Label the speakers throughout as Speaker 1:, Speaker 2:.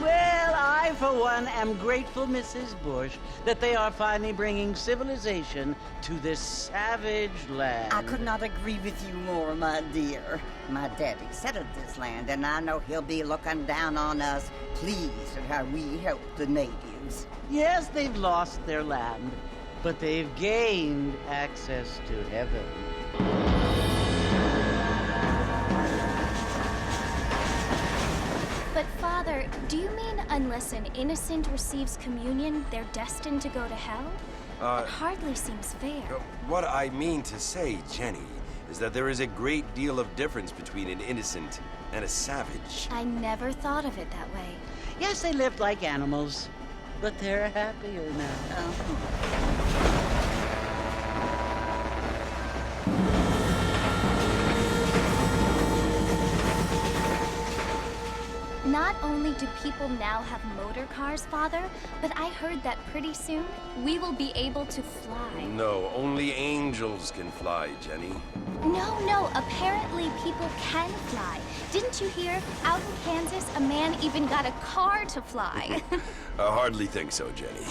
Speaker 1: Well, I, for one, am grateful, Mrs. Bush, that they are finally bringing civilization to this savage land.
Speaker 2: I could not agree with you more, my dear. My daddy settled this land, and I know he'll be looking down on us, pleased at how we help the natives.
Speaker 1: Yes, they've lost their land, but they've gained access to heaven.
Speaker 3: But, Father, do you mean unless an innocent receives communion, they're destined to go to hell? It hardly seems fair.
Speaker 4: What I mean to say, Jenny, is that there is a great deal of difference between an innocent and a savage.
Speaker 3: I never thought of it that way.
Speaker 1: Yes, they lived like animals, but they're happier now.
Speaker 3: Not only do people now have motor cars, Father, but I heard that pretty soon we will be able to fly.
Speaker 4: No, only angels can fly, Jenny.
Speaker 3: No, apparently people can fly. Didn't you hear? Out in Kansas, a man even got a car to fly.
Speaker 4: I hardly think so, Jenny.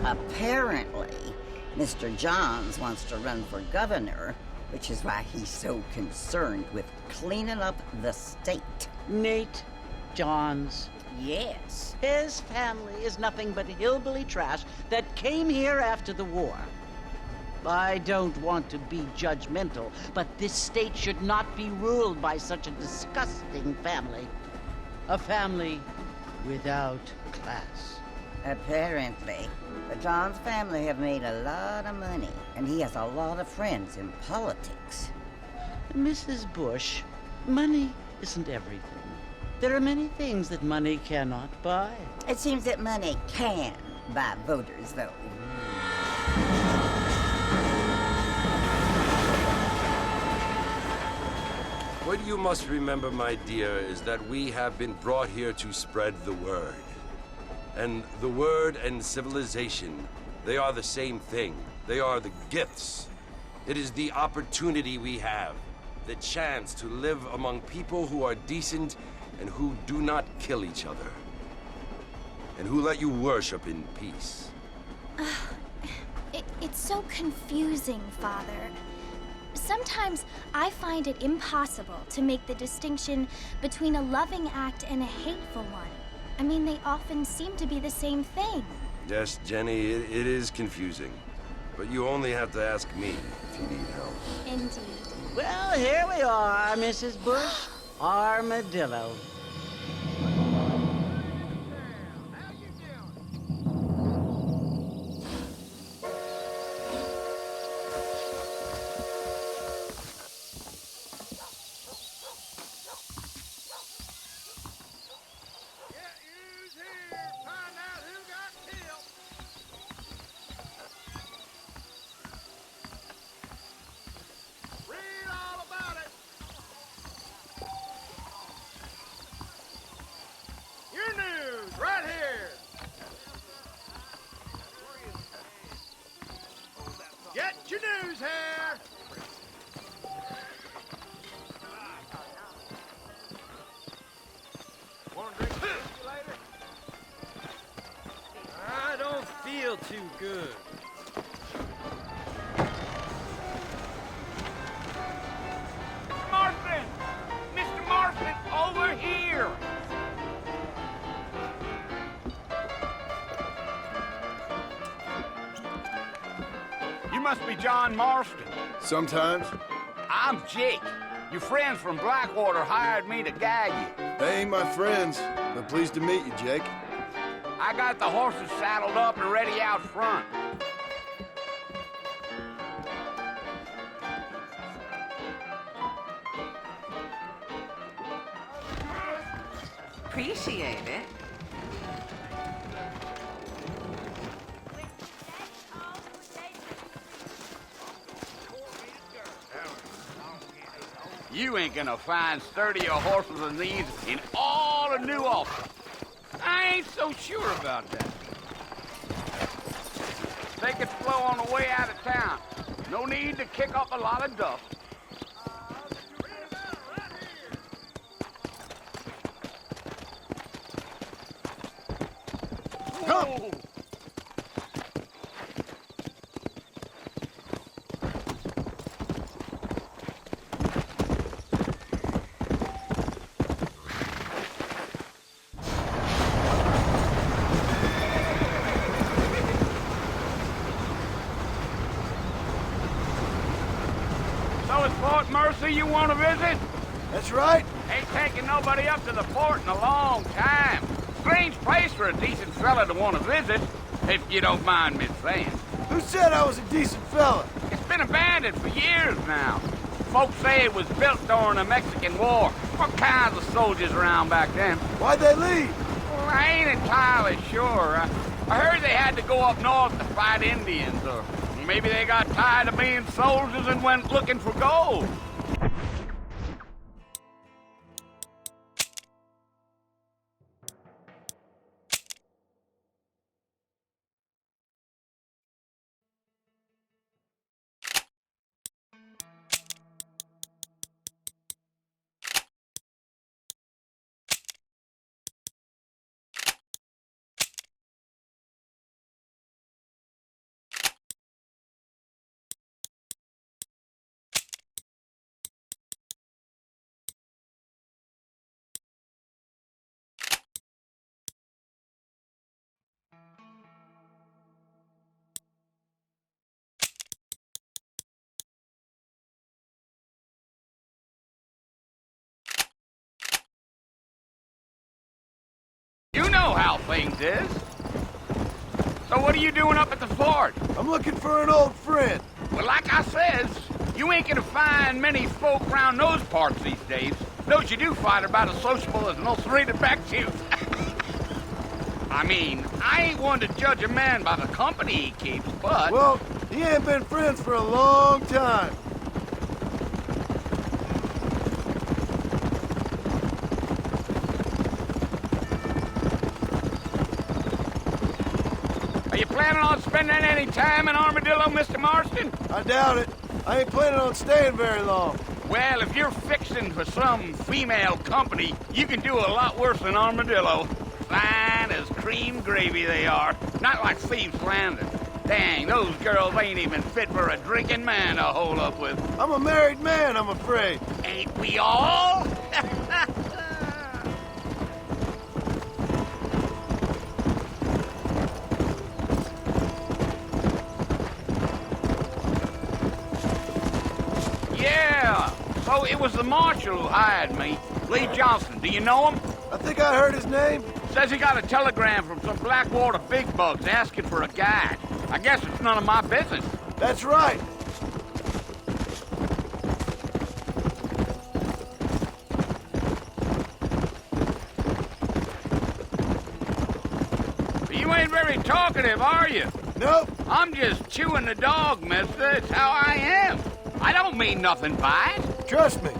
Speaker 2: Apparently, Mr. Johns wants to run for governor, which is why he's so concerned with cleaning up the state.
Speaker 1: Nate Johns.
Speaker 2: Yes.
Speaker 1: His family is nothing but hillbilly trash that came here after the war. I don't want to be judgmental, but this state should not be ruled by such a disgusting family. A family without class.
Speaker 2: Apparently. The Johns family have made a lot of money, and he has a lot of friends in politics.
Speaker 1: Mrs. Bush, money isn't everything. There are many things that money cannot buy.
Speaker 2: It seems that money can buy voters, though.
Speaker 4: What you must remember, my dear, is that we have been brought here to spread the word. And the word and civilization, they are the same thing. They are the gifts. It is the opportunity we have, the chance to live among people who are decent and who do not kill each other, and who let you worship in peace.
Speaker 3: It's so confusing, Father. Sometimes I find it impossible to make the distinction between a loving act and a hateful one. I mean, they often seem to be the same thing.
Speaker 4: Yes, Jenny, it is confusing. But you only have to ask me if you need help.
Speaker 3: Indeed.
Speaker 1: Well, here we are, Mrs. Bush. Armadillo.
Speaker 5: Get your news here! Want a drink of whiskey later? I don't feel too good. Mr. Marston! Mr. Marston, over here! You must be John Marston.
Speaker 6: Sometimes.
Speaker 5: I'm Jake. Your friends from Blackwater hired me to guide you.
Speaker 6: They ain't my friends, but pleased to meet you, Jake.
Speaker 5: I got the horses saddled up and ready out front.
Speaker 7: Appreciate it.
Speaker 5: You ain't gonna find sturdier horses than these in all of New Ulster. I ain't so sure about that. Take it slow on the way out of town. No need to kick up a lot of dust. Come! So it's Fort Mercy you want to visit?
Speaker 6: That's right.
Speaker 5: Ain't taking nobody up to the fort in a long time. Strange place for a decent fella to want to visit, if you don't mind me saying.
Speaker 6: Who said I was a decent fella?
Speaker 5: It's been abandoned for years now. Folks say it was built during the Mexican War. What kinds of soldiers around back then?
Speaker 6: Why'd they leave?
Speaker 5: Well, I ain't entirely sure. I heard they had to go up north to fight Indians, or maybe they got tired of being soldiers and went looking for gold. You know how things is. So what are you doing up at the fort?
Speaker 6: I'm looking for an old friend.
Speaker 5: Well, like I says, you ain't gonna find many folk around those parts these days. Those you do find are about as sociable as an ulcerated back tooth. I mean, I ain't one to judge a man by the company he keeps, but...
Speaker 6: Well, he ain't been friends for a long time.
Speaker 5: Are you planning on spending any time in Armadillo, Mr. Marston?
Speaker 6: I doubt it. I ain't planning on staying very long.
Speaker 5: Well, if you're fixing for some female company, you can do a lot worse than Armadillo. Fine as cream gravy they are. Not like Thieves' Landing. Dang, those girls ain't even fit for a drinking man to hole up with.
Speaker 6: I'm a married man, I'm afraid.
Speaker 5: Ain't we all? Yeah, so it was the marshal who hired me. Lee Johnson, do you know him?
Speaker 6: I think I heard his name.
Speaker 5: Says he got a telegram from some Blackwater big bugs asking for a guide. I guess it's none of my business.
Speaker 6: That's right.
Speaker 5: You ain't very talkative, are you?
Speaker 6: Nope.
Speaker 5: I'm just chewing the dog, mister. It's how I am. I don't mean nothing by it.
Speaker 6: Trust me.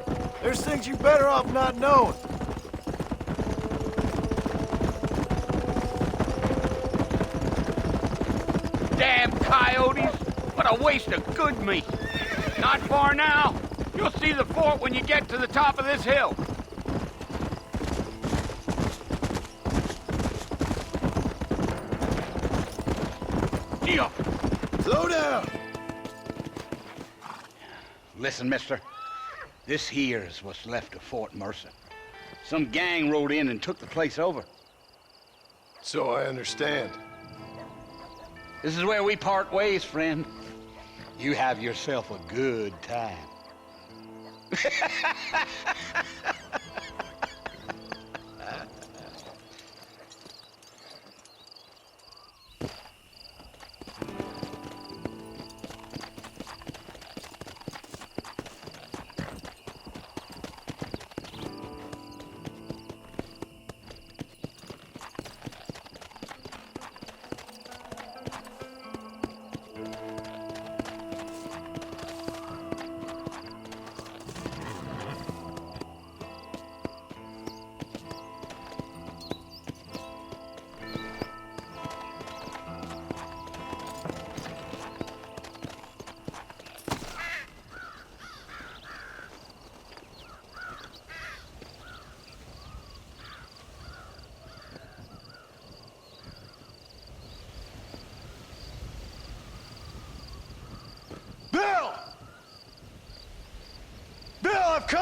Speaker 6: There's things you're better off not knowing.
Speaker 5: Damn coyotes. What a waste of good meat. Not far now. You'll see the fort when you get to the top of this hill. Gee up.
Speaker 6: Slow down.
Speaker 5: Listen, mister. This here is what's left of Fort Mercy. Some gang rode in and took the place over.
Speaker 6: So I understand.
Speaker 5: This is where we part ways, friend. You have yourself a good time.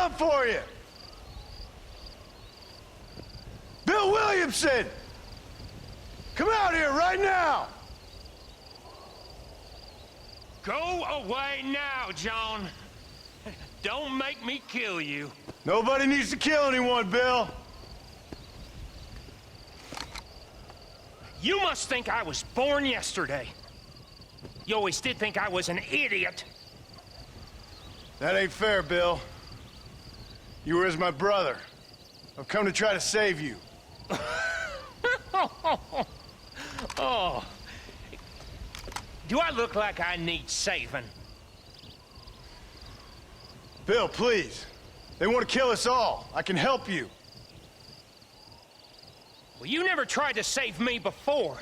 Speaker 6: coming for you! Bill Williamson! Come out here right now!
Speaker 7: Go away now, John. Don't make me kill you.
Speaker 6: Nobody needs to kill anyone, Bill.
Speaker 7: You must think I was born yesterday. You always did think I was an idiot.
Speaker 6: That ain't fair, Bill. You were as my brother. I've come to try to save you.
Speaker 7: Oh. Do I look like I need saving?
Speaker 6: Bill, please. They want to kill us all. I can help you.
Speaker 7: Well, you never tried to save me before.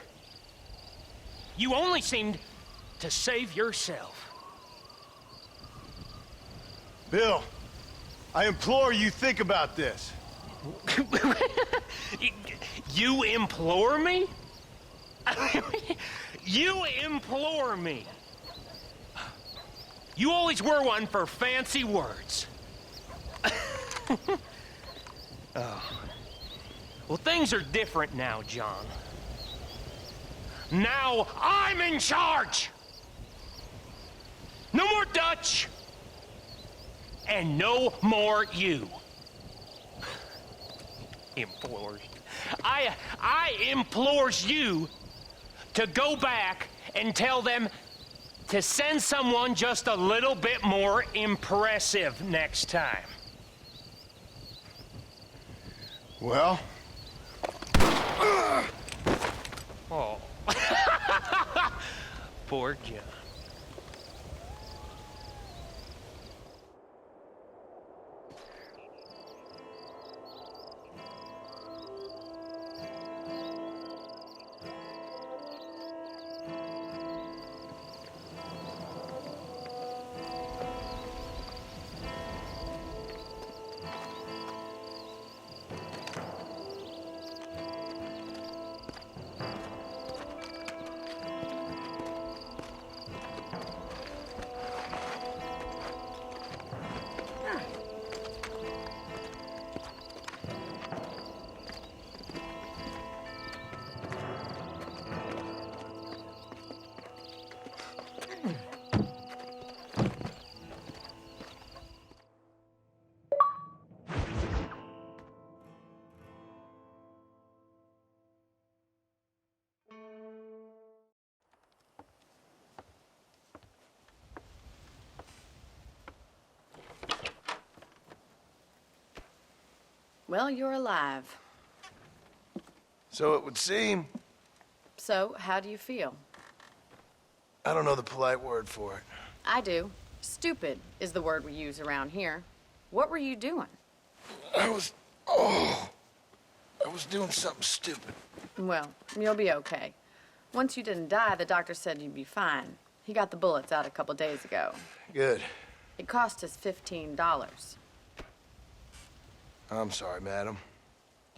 Speaker 7: You only seemed to save yourself.
Speaker 6: Bill, I implore you think about this.
Speaker 7: You implore me? You implore me. You always were one for fancy words. Oh. Well, things are different now, John. Now I'm in charge! No more Dutch! And no more you. Implores. I implores you to go back and tell them to send someone just a little bit more impressive next time.
Speaker 6: Well?
Speaker 7: Oh. Poor John.
Speaker 8: Well, you're alive.
Speaker 6: So it would seem.
Speaker 8: So, how do you feel?
Speaker 6: I don't know the polite word for it.
Speaker 8: I do. Stupid is the word we use around here. What were you doing?
Speaker 6: I was doing something stupid.
Speaker 8: Well, you'll be okay. Once you didn't die, the doctor said you'd be fine. He got the bullets out a couple days ago.
Speaker 6: Good.
Speaker 8: It cost us $15.
Speaker 6: I'm sorry, madam.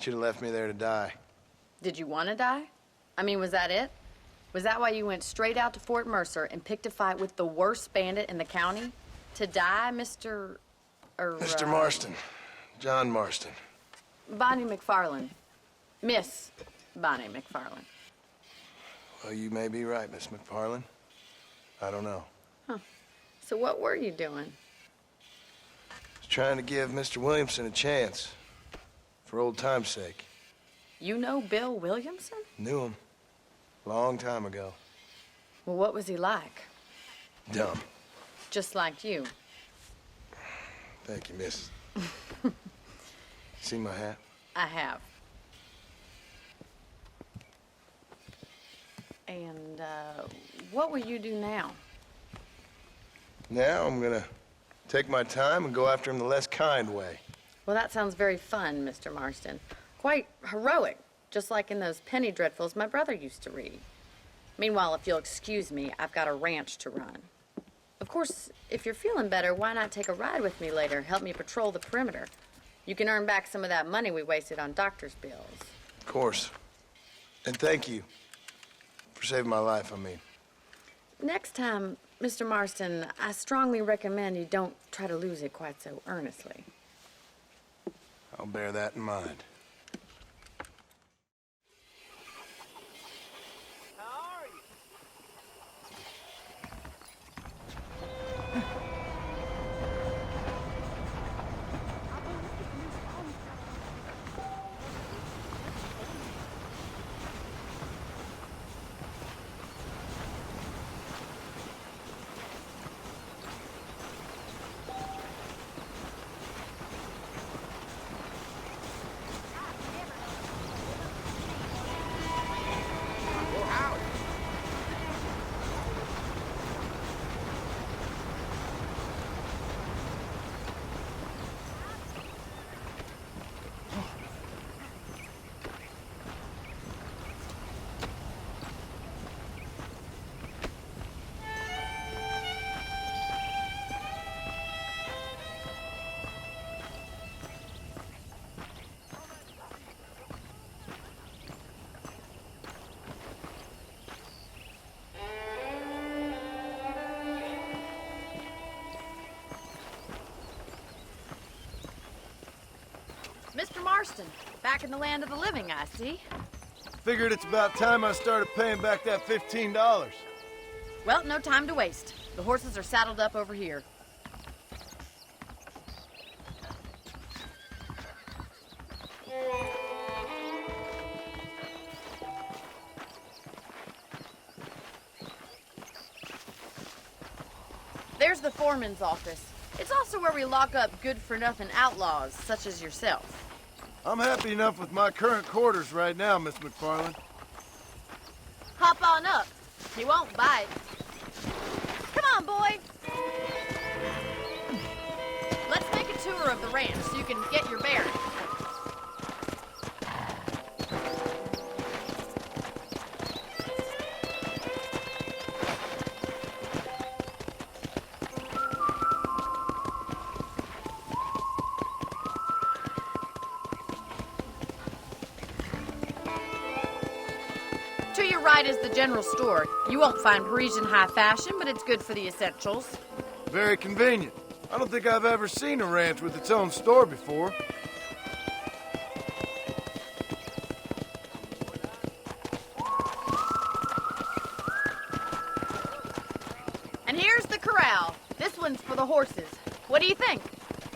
Speaker 6: Should have left me there to die.
Speaker 8: Did you want to die? I mean, was that it? Was that why you went straight out to Fort Mercer and picked a fight with the worst bandit in the county? To die, Mr.
Speaker 6: Mr. Marston. John Marston.
Speaker 8: Bonnie McFarland. Miss Bonnie McFarland.
Speaker 6: Well, you may be right, Miss McFarland. I don't know.
Speaker 8: Huh. So what were you doing?
Speaker 6: I was trying to give Mr. Williamson a chance. For old time's sake.
Speaker 8: You know Bill Williamson?
Speaker 6: Knew him. Long time ago.
Speaker 8: Well, what was he like?
Speaker 6: Dumb.
Speaker 8: Just like you.
Speaker 6: Thank you, miss. See my hat?
Speaker 8: I have. And, what will you do now?
Speaker 6: Now I'm gonna take my time and go after him the less kind way.
Speaker 8: Well, that sounds very fun, Mr. Marston. Quite heroic, just like in those penny dreadfuls my brother used to read. Meanwhile, if you'll excuse me, I've got a ranch to run. Of course, if you're feeling better, why not take a ride with me later? Help me patrol the perimeter. You can earn back some of that money we wasted on doctor's bills.
Speaker 6: Of course. And thank you. For saving my life, I mean.
Speaker 8: Next time, Mr. Marston, I strongly recommend you don't try to lose it quite so earnestly.
Speaker 6: I'll bear that in mind.
Speaker 8: Mr. Marston, back in the land of the living, I see.
Speaker 6: Figured it's about time I started paying back that $15.
Speaker 8: Well, no time to waste. The horses are saddled up over here. There's the foreman's office. It's also where we lock up good-for-nothing outlaws, such as yourself.
Speaker 6: I'm happy enough with my current quarters right now, Miss McFarland.
Speaker 8: Hop on up. He won't bite. Come on, boy. Let's make a tour of the ranch so you can get your bearings. To your right is the general store. You won't find Parisian high fashion, but it's good for the essentials.
Speaker 6: Very convenient. I don't think I've ever seen a ranch with its own store before.
Speaker 8: And here's the corral. This one's for the horses. What do you think?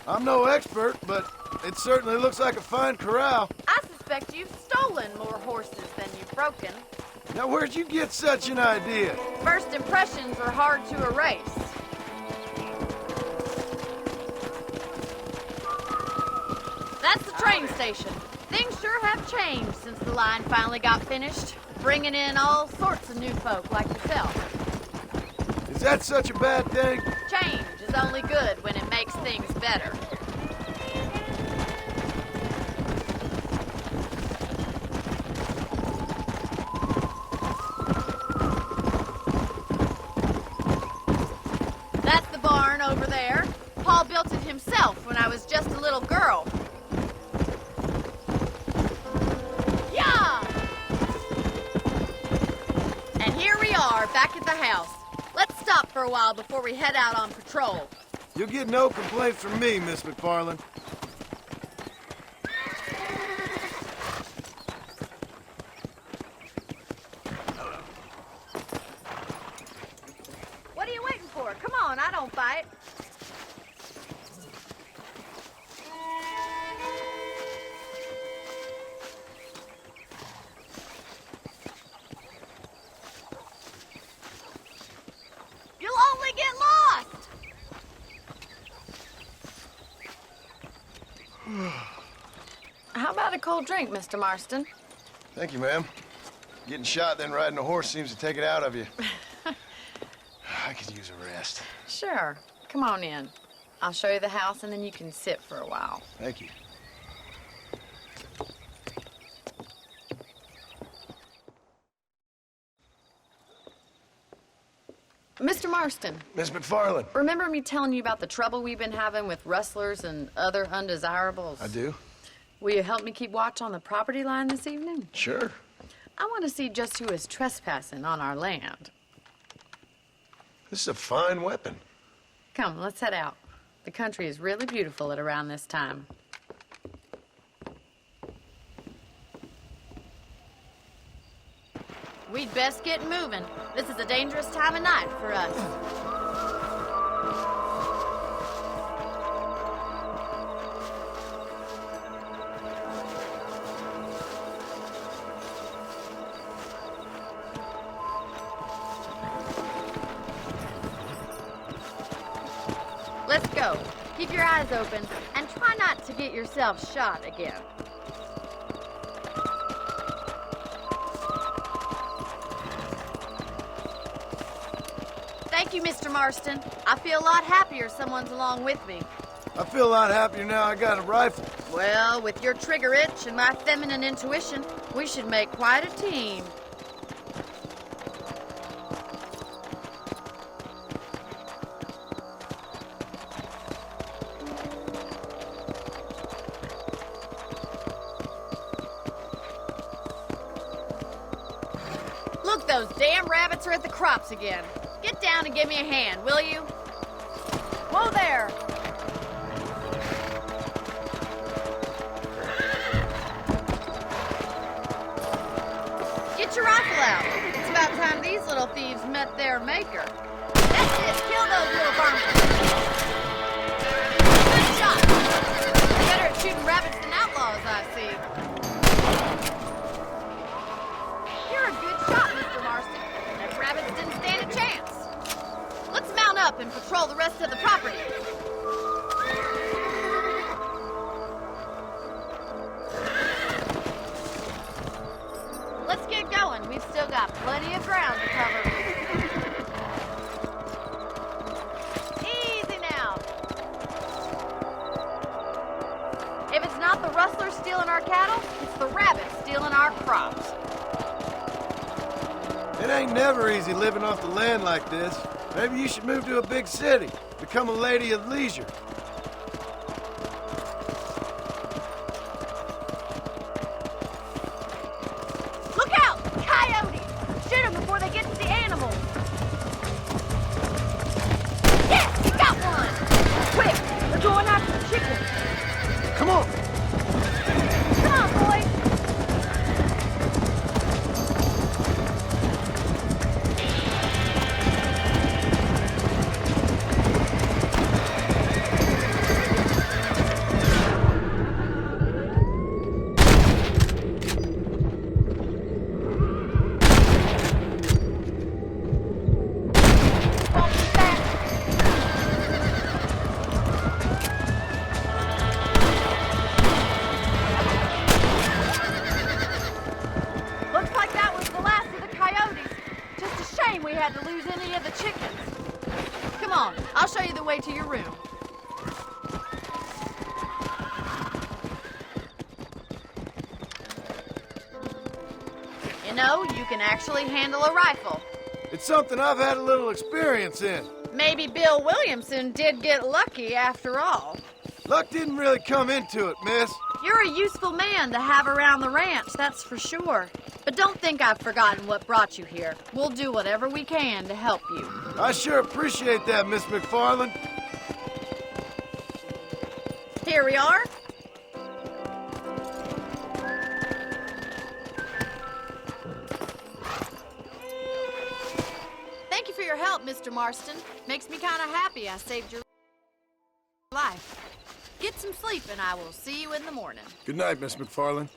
Speaker 6: I'm no expert, but it certainly looks like a fine corral.
Speaker 8: I suspect you've stolen more horses than you've broken.
Speaker 6: Now, where'd you get such an idea?
Speaker 8: First impressions are hard to erase. That's the train station. Things sure have changed since the line finally got finished, bringing in all sorts of new folk like yourself.
Speaker 6: Is that such a bad thing?
Speaker 8: Change is only good when it makes things better. That's the barn over there. Paul built it himself when I was just a little girl. Yeah! And here we are, back at the house. Let's stop for a while before we head out on patrol.
Speaker 6: You'll get no complaints from me, Miss McFarland.
Speaker 8: What are you waiting for? Come on, I don't bite. You'll only get lost! How about a cold drink, Mr. Marston?
Speaker 6: Thank you, ma'am. Getting shot, then riding a horse seems to take it out of you. I could use a rest.
Speaker 8: Sure. Come on in. I'll show you the house, and then you can sit for a while.
Speaker 6: Thank you.
Speaker 8: Mr. Marston,
Speaker 6: Miss McFarland.
Speaker 8: remember me telling you about the trouble we've been having with rustlers and other undesirables?
Speaker 6: I do?
Speaker 8: Will you help me keep watch on the property line this evening?
Speaker 6: Sure.
Speaker 8: I want to see just who is trespassing on our land.
Speaker 6: This is a fine weapon.
Speaker 8: Come, let's head out. The country is really beautiful at around this time. We'd best get moving. This is a dangerous time of night for us. Let's go. Keep your eyes open and try not to get yourself shot again. Thank you, Mr. Marston. I feel a lot happier someone's along with me.
Speaker 6: I feel a lot happier now I got a rifle.
Speaker 8: Well, with your trigger itch and my feminine intuition, we should make quite a team. Look, those damn rabbits are at the crops again. Get down and give me a hand, will you? Whoa there! Get your rifle out. It's about time these little thieves met their maker. That's it. Kill those little varmints. Good shot. You're better at shooting rabbits than outlaws, I see. You're a good shot, Mr. Marston. Them rabbits didn't stand a chance. Let's mount up and patrol the rest of the property. Let's get going. We've still got plenty of ground to cover. Easy now. If it's not the rustlers stealing our cattle, it's the rabbits stealing our crops.
Speaker 6: It ain't never easy living off the land like this. Maybe you should move to a big city, become a lady of leisure.
Speaker 8: Look out! Coyotes! Shoot them before they get to the animals. Yes! You got one! Quick! We're going after the chickens.
Speaker 6: Come on!
Speaker 8: Come on, boys! Looks like that was the last of the coyotes. Just a shame we had to lose any of the chickens. Come on, I'll show you the way to your room. You know, you can actually handle a rifle.
Speaker 6: It's something I've had a little experience in.
Speaker 8: Maybe Bill Williamson did get lucky after all.
Speaker 6: Luck didn't really come into it, miss.
Speaker 8: You're a useful man to have around the ranch, that's for sure. But don't think I've forgotten what brought you here. We'll do whatever we can to help you.
Speaker 6: I sure appreciate that, Miss McFarland.
Speaker 8: Here we are. Thank you for your help, Mr. Marston. Makes me kind of happy I saved your life. Get some sleep and I will see you in the morning.
Speaker 6: Good night, Miss McFarland.